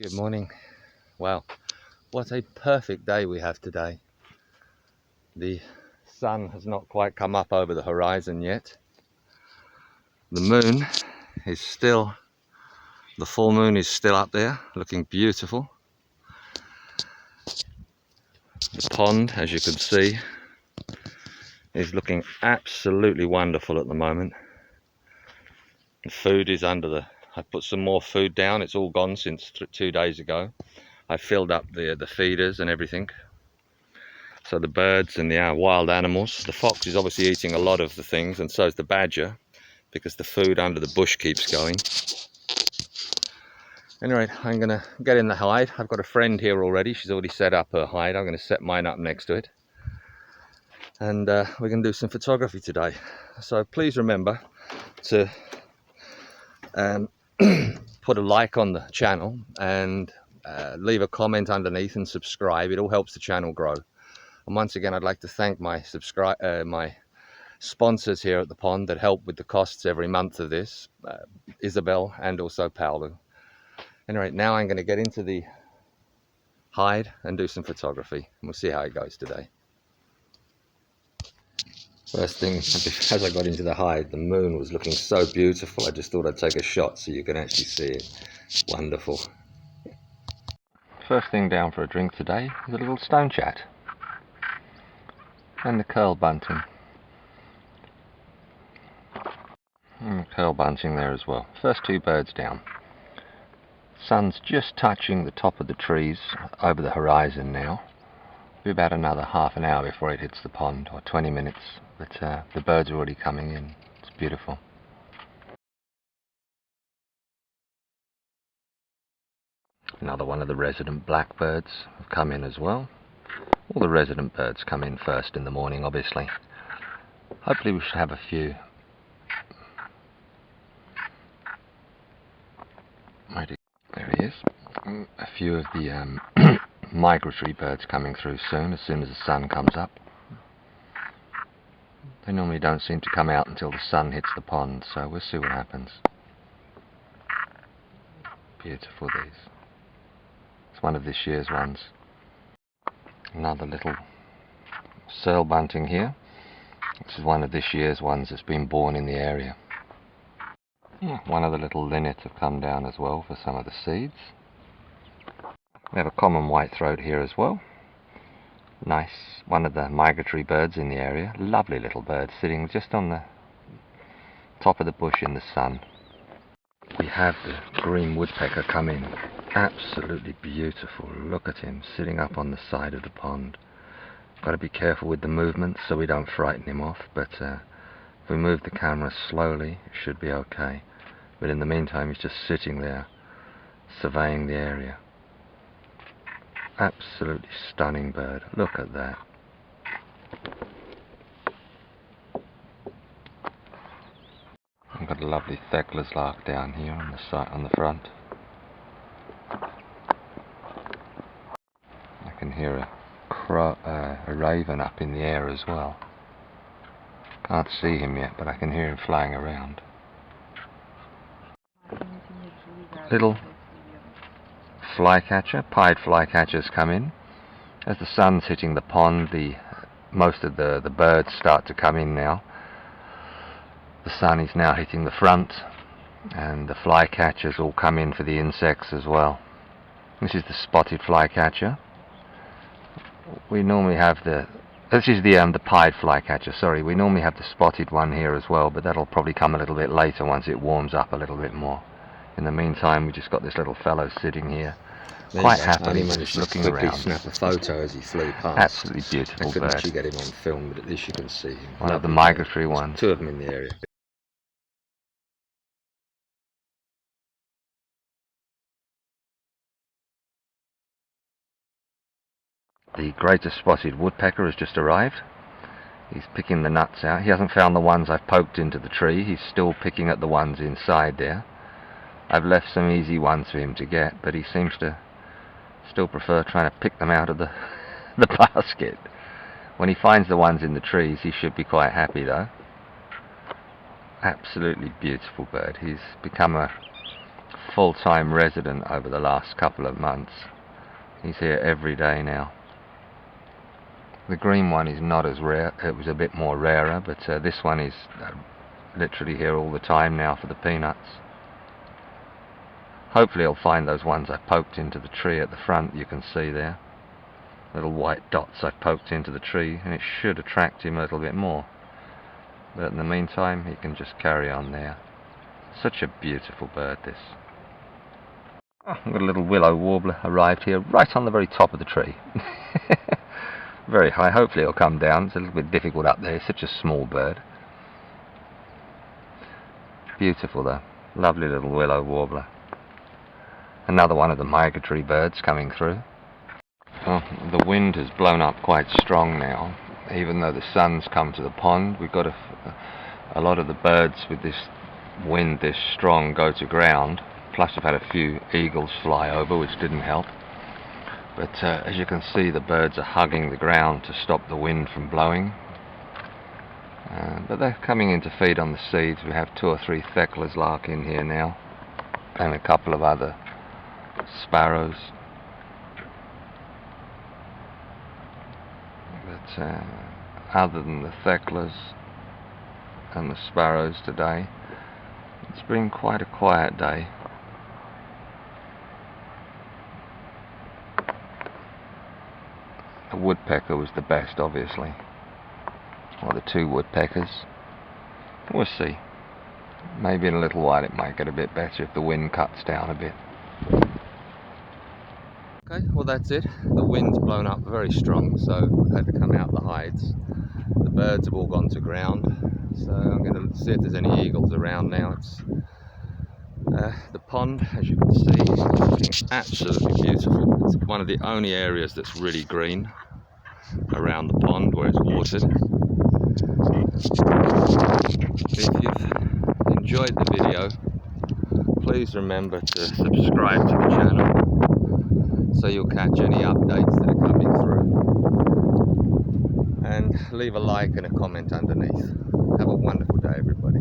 Good morning. Wow, what a perfect day we have today. The sun has not quite come up over the horizon yet. The moon is still, the full moon is still up there, looking beautiful. The pond, as you can see, is looking absolutely wonderful at the moment. The food is under the, I put some more food down. It's all gone since 2 days ago. I filled up the feeders and everything. So the birds and the wild animals. The fox is obviously eating a lot of the things, and so is the badger, because the food under the bush keeps going. Anyway, I'm going to get in the hide. I've got a friend here already. She's already set up her hide. I'm going to set mine up next to it. And we're going to do some photography today. So please remember to put a like on the channel and leave a comment underneath and subscribe. It all helps the channel grow. And once again, I'd like to thank my sponsors here at the pond that help with the costs every month of this, Isabel and also Paolo. Anyway, now I'm going to get into the hide and do some photography, and we'll see how it goes today. First thing, as I got into the hide, the moon was looking so beautiful. I just thought I'd take a shot so you can actually see it. Wonderful. First thing down for a drink today is a little stone chat and the curl bunting. And curl bunting there as well. First two birds down. Sun's just touching the top of the trees over the horizon now. Be about another half an hour before it hits the pond, or 20 minutes, but the birds are already coming in. It's beautiful. Another one of the resident blackbirds have come in as well. All the resident birds come in first in the morning, obviously. Hopefully we should have a few. There he is. A few of the migratory birds coming through soon as the sun comes up. They normally don't seem to come out until the sun hits the pond, so we'll see what happens. Beautiful, these. It's one of this year's ones. Another little searle bunting here. This is one of this year's ones that's been born in the area. One of the little linnets have come down as well for some of the seeds. We have a common whitethroat here as well. Nice, one of the migratory birds in the area. Lovely little bird sitting just on the top of the bush in the sun. We have the green woodpecker come in. Absolutely beautiful. Look at him sitting up on the side of the pond. Got to be careful with the movements so we don't frighten him off, but if we move the camera slowly it should be okay. But in the meantime he's just sitting there surveying the area. Absolutely stunning bird. Look at that. I've got a lovely Thekla's lark down here on the side, on the front. I can hear a raven up in the air as well. Can't see him yet, but I can hear him flying around. Little flycatcher, pied flycatchers come in. As the sun's hitting the pond, most of the birds start to come in now. The sun is now hitting the front, and the flycatchers all come in for the insects as well. This is the spotted flycatcher. We normally have this is the pied flycatcher, sorry. We normally have the spotted one here as well, but that'll probably come a little bit later once it warms up a little bit more. In the meantime, we just got this little fellow sitting here, quite happily just looking around. Snap a photo as he flew past. Absolutely beautiful bird. I couldn't actually get him on film, but at least you can see him. One of the migratory ones. Two of them in the area. The greater spotted woodpecker has just arrived. He's picking the nuts out. He hasn't found the ones I've poked into the tree. He's still picking at the ones inside there. I've left some easy ones for him to get, but he seems to still prefer trying to pick them out of the basket. When he finds the ones in the trees, he should be quite happy though. Absolutely beautiful bird. He's become a full-time resident over the last couple of months. He's here every day now. The green one is not as rare, it was a bit more rarer, but this one is literally here all the time now for the peanuts. Hopefully he'll find those ones I poked into the tree at the front, you can see there. Little white dots I've poked into the tree, and it should attract him a little bit more. But in the meantime, he can just carry on there. Such a beautiful bird, this. Oh, I've got a little willow warbler arrived here right on the very top of the tree. Very high. Hopefully it'll come down. It's a little bit difficult up there. It's such a small bird. Beautiful though. Lovely little willow warbler. Another one of the migratory birds coming through. Well, the wind has blown up quite strong now. Even though the sun's come to the pond, we've got a lot of the birds with this wind this strong go to ground. Plus I've had a few eagles fly over, which didn't help. But as you can see, the birds are hugging the ground to stop the wind from blowing. But they're coming in to feed on the seeds. We have 2 or 3 thecklers larking here now, and a couple of other sparrows. But other than the thecklers and the sparrows today, it's been quite a quiet day. The woodpecker was the best, obviously. Or the 2 woodpeckers. We'll see. Maybe in a little while it might get a bit better if the wind cuts down a bit. Okay, well that's it. The wind's blown up very strong, so I've had to come out the hides. The birds have all gone to ground, so I'm going to see if there's any eagles around now. It's the pond, as you can see, is looking absolutely beautiful. It's one of the only areas that's really green around the pond where it's watered. If you've enjoyed the video, please remember to subscribe to the channel so you'll catch any updates that are coming through, and leave a like and a comment underneath. Have a wonderful day, everybody.